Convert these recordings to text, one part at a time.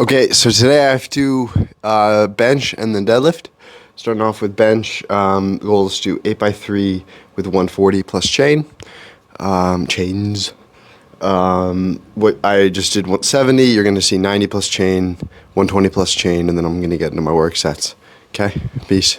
Okay, so today I have to bench and then deadlift. Starting off with bench, goal is to do 8x3 with 140 plus chains. What I just did 170, you're going to see 90 plus chain, 120 plus chain, and then I'm going to get into my work sets. Okay, peace.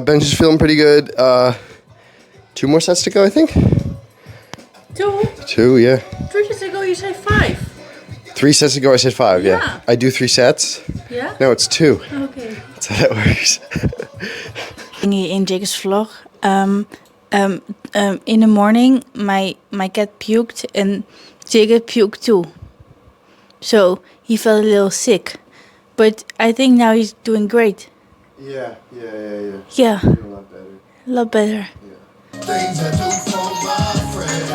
Bench is feeling pretty good. 2 more sets to go, I think. 2? 2, yeah. 3 sets ago you said 5. 3 sets ago I said 5, yeah. Yeah. I do 3 sets. Yeah? No, it's 2. Okay. That's how that works. Thingy in Jacob's vlog. In the morning, my cat puked and Jacob puked too. So he felt a little sick, but I think now he's doing great. Yeah. Yeah, Doing a lot better. a lot better. Things I do for my friends.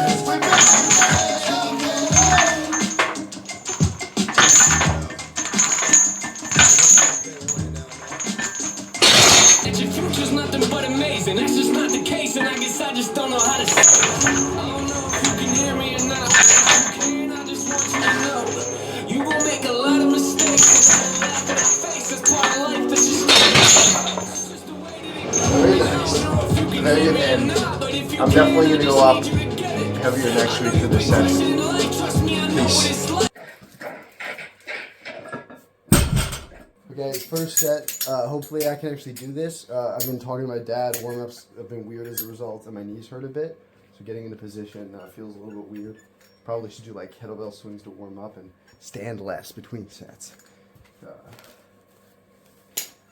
Your future's nothing but amazing. That's just not the case, and I guess I just don't know how to say it. I don't know if you can hear me or not. If you can, I just want you to know you gon' make a lot of mistakes. Laugh in the face, that's part of life. That's just the way that it goes. Very nice. Very good end. I'm definitely going to go up heavier next week for this set. Peace. Okay, first set. Hopefully I can actually do this. I've been talking to my dad. Warm-ups have been weird as a result, and my knees hurt a bit. So getting into position feels a little bit weird. Probably should do like kettlebell swings to warm up and stand less between sets.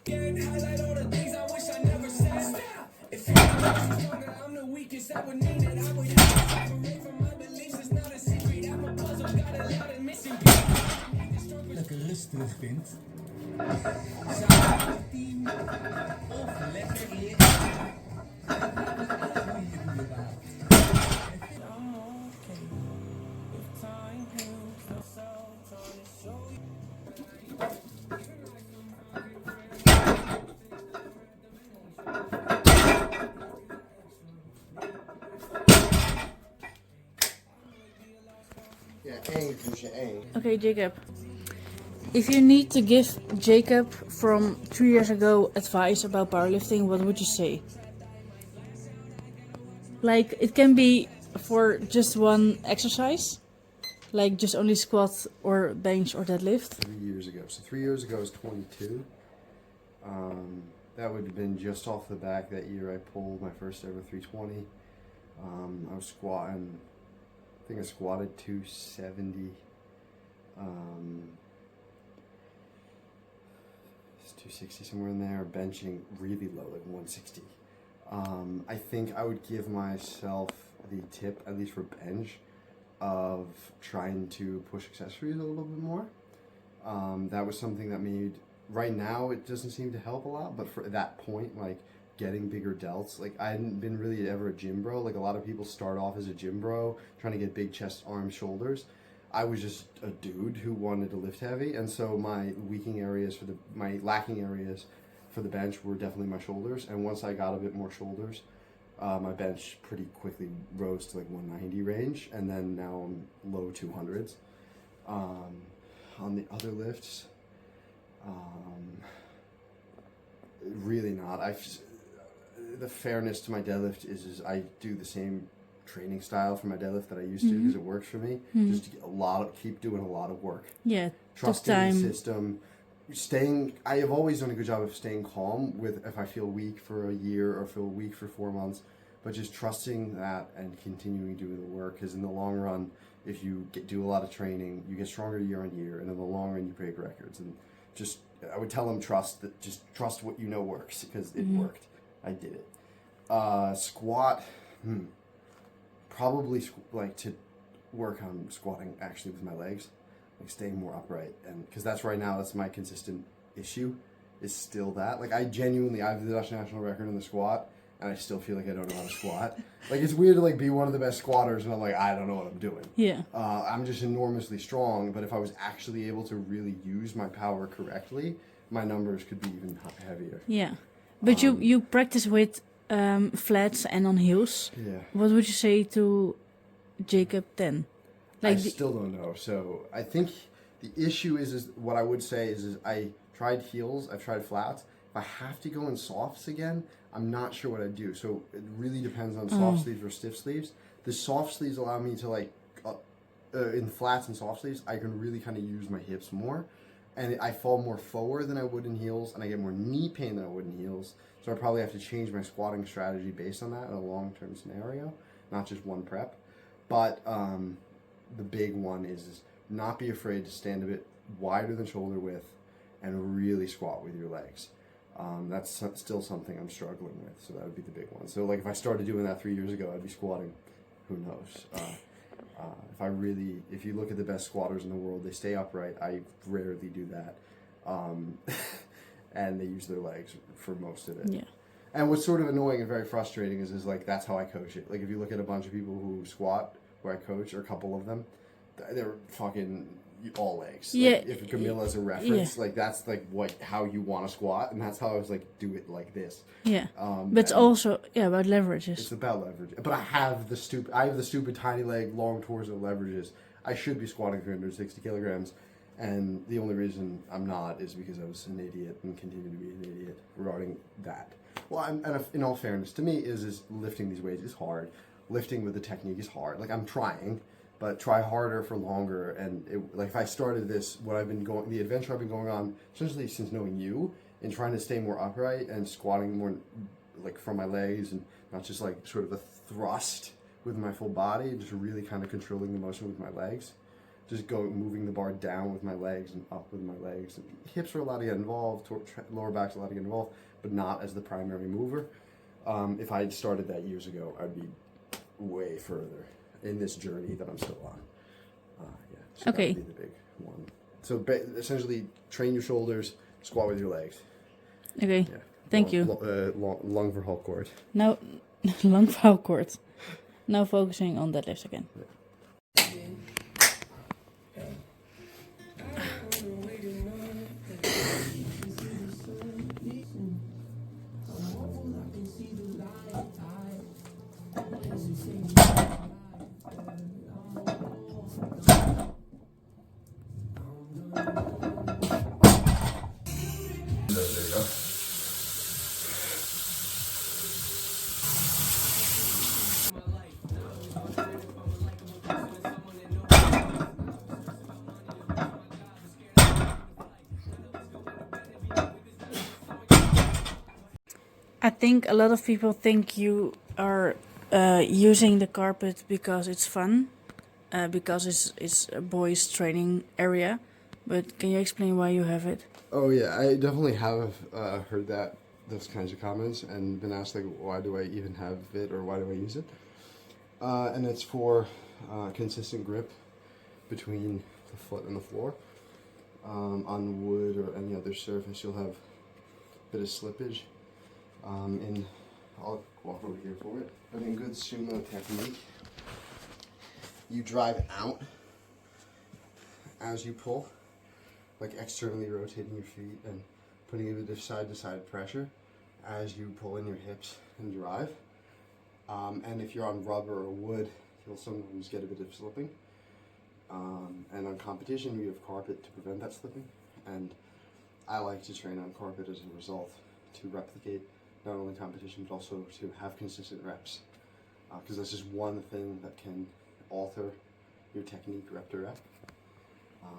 Highlight all the things I wish I never said. If I'm the weakest, that would mean that I would separate from my beliefs. It's not a secret. I'm a puzzle, got a lot of missing pieces. Lekker rustig vindt. Of lekker liggen. Okay, Jacob. If you need to give Jacob from 3 years ago advice about powerlifting, what would you say? Like, it can be for just one exercise, like just only squat or bench or deadlift. 3 years ago. So 3 years ago I was 22. That would have been just off the back that year I pulled my first ever 320. I was squatting, I think I squatted 270. 260 somewhere in there, benching really low, like 160. I think I would give myself the tip, at least for bench, of trying to push accessories a little bit more. That was something that made, right now it doesn't seem to help a lot, but for that point, like getting bigger delts. Like I hadn't been really ever a gym bro. Like a lot of people start off as a gym bro trying to get big chest, arms, shoulders. I was just a dude who wanted to lift heavy, and so my lacking areas for the bench were definitely my shoulders. And once I got a bit more shoulders, my bench pretty quickly rose to like 190 range, and then now I'm low 200s. On the other lifts, really not. The fairness to my deadlift is I do the same training style for my deadlift that I used to because it works for me. Just to get keep doing a lot of work. Yeah, Trusting the system. I have always done a good job of staying calm with if I feel weak for a year or feel weak for 4 months, but just trusting that and continuing doing the work, because in the long run, if you do a lot of training, you get stronger year on year, and in the long run, you break records. And just, I would tell them trust what you know works, because it worked. I did it. Squat, probably like to work on squatting actually with my legs, like staying more upright, and because that's my consistent issue, is still that. Like I have the Dutch national record in the squat, and I still feel like I don't know how to squat. Like it's weird to like be one of the best squatters, and I'm like, I don't know what I'm doing. Yeah. I'm just enormously strong, but if I was actually able to really use my power correctly, my numbers could be even heavier. Yeah. But you practice with flats and on heels. Yeah. What would you say to Jacob then? I still don't know. So I think the issue is what I would say is I tried heels, I've tried flats. If I have to go in softs again, I'm not sure what I'd do. So it really depends on soft sleeves or stiff sleeves. The soft sleeves allow me to like, in flats and soft sleeves, I can really kind of use my hips more. And I fall more forward than I would in heels, and I get more knee pain than I would in heels. So I probably have to change my squatting strategy based on that in a long-term scenario, not just one prep. But the big one is not be afraid to stand a bit wider than shoulder width and really squat with your legs. That's still something I'm struggling with, so that would be the big one. So like if I started doing that 3 years ago, I'd be squatting, who knows. If you look at the best squatters in the world, they stay upright. I rarely do that. And they use their legs for most of it. Yeah. And what's sort of annoying and very frustrating is like, that's how I coach it. Like if you look at a bunch of people who squat where I coach, or a couple of them, they're fucking all legs. Yeah. Like, if Camilla's a reference, like that's like how you want to squat, and that's how I was like, do it like this. Yeah. But it's also about leverages. It's about leverage. But I have the stupid tiny leg, long torso leverages. I should be squatting 360 kilograms, and the only reason I'm not is because I was an idiot and continue to be an idiot regarding that. Well, and in all fairness, to me, is lifting these weights is hard. Lifting with the technique is hard. Like I'm trying, but try harder for longer. And like if I started the adventure I've been going on essentially since knowing you, and trying to stay more upright and squatting more like from my legs, and not just like sort of a thrust with my full body, just really kind of controlling the motion with my legs. Just moving the bar down with my legs and up with my legs. And hips are allowed to get involved, lower back's allowed to get involved, but not as the primary mover. If I had started that years ago, I'd be way further in this journey that I'm still on. So Okay. that would be the big one. So essentially, train your shoulders, squat with your legs. Okay. Yeah. Thank you. Lung for whole cord. Now, long foul court. Now focusing on deadlifts again. There you go. I think a lot of people think you are using the carpet because it's fun, because it's a boys' training area. But can you explain why you have it? Oh yeah, I definitely have heard those kinds of comments, and been asked like, why do I even have it, or why do I use it? And it's for consistent grip between the foot and the floor. On wood or any other surface, you'll have a bit of slippage. And I'll walk over here for it. But in good sumo technique, you drive out as you pull, like externally rotating your feet and putting a bit of side-to-side pressure as you pull in your hips and drive. And if you're on rubber or wood, you'll sometimes get a bit of slipping. And on competition, we have carpet to prevent that slipping. And I like to train on carpet as a result to replicate not only competition but also to have consistent reps. Because that's just one thing that can alter your technique rep to rep.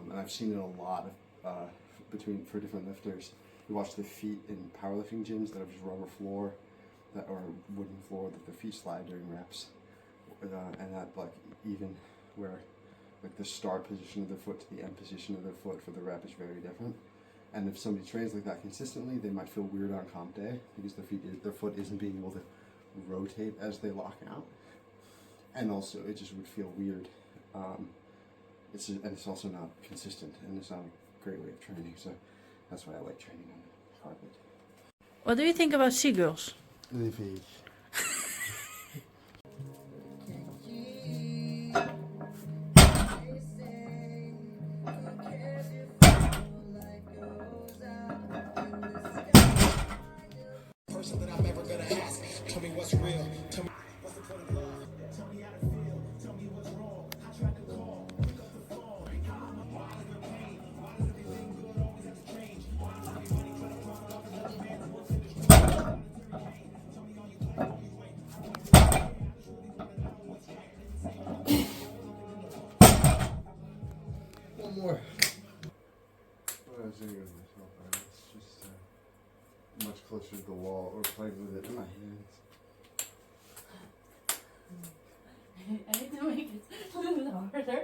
And I've seen it a lot for different lifters. You watch the feet in powerlifting gyms that have just rubber floor or wooden floor that the feet slide during reps. And that like even where like the start position of the foot to the end position of the foot for the rep is very different. And if somebody trains like that consistently, they might feel weird on comp day because their foot isn't being able to rotate as they lock out. And also it just would feel weird. It's also not consistent, and it's not a great way of training. So that's why I like training on carpet. What do you think about seagulls? Livy. Person that I'm ever gonna ask. Tell me what's real. Tell me what's the point of love. Tell me how to feel. Tell me what's wrong. I tried to call. Pick up the phone. Why is there pain? Why does everything good always have to change? Why does everybody try to profit off another man's what's in the street? Tell me all you play, all you wait. One more. What I was doing with myself, it's just much closer to the wall or playing with it in my hands. I need to make it a little bit harder.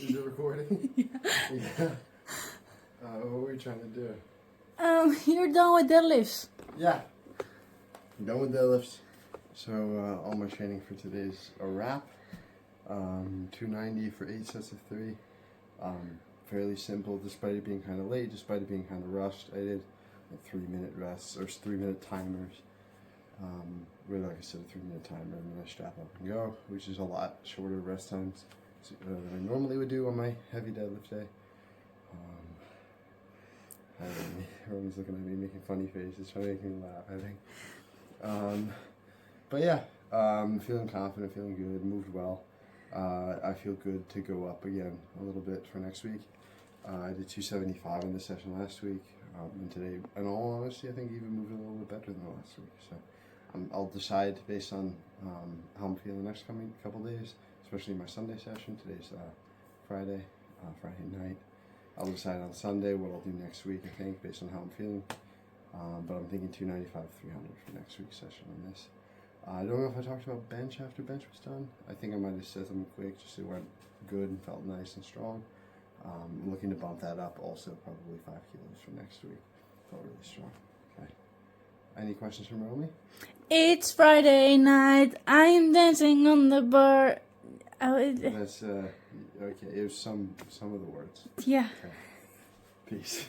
Is it recording? Yeah. What were we trying to do? You're done with deadlifts. Yeah. I'm done with deadlifts. So all my training for today's a wrap. 290 for 8 sets of 3. Fairly simple despite it being kind of late, despite it being kind of rushed. I did 3-minute rests or 3-minute timers. Really, like I said, a 3-minute timer, and then I strap up and go, which is a lot shorter rest times than I normally would do on my heavy deadlift day. Everyone's looking at me making funny faces, trying to make me laugh, I think. But yeah, feeling confident, feeling good, moved well. I feel good to go up again a little bit for next week. I did 275 in this session last week, and today, in all honesty, I think even moved a little bit better than last week. So I'll decide based on how I'm feeling the next couple days, especially my Sunday session. Today's Friday night. I'll decide on Sunday what I'll do next week, I think, based on how I'm feeling. But I'm thinking 295, 300 for next week's session on this. I don't know if I talked about bench after bench was done. I think I might have said something quick, just so it went good and felt nice and strong. I'm looking to bump that up also, probably 5 kilos for next week. Felt really strong. Okay. Any questions from Romy? It's Friday night. I'm dancing on the bar. That's okay. It was some of the words. Yeah. Okay. Peace.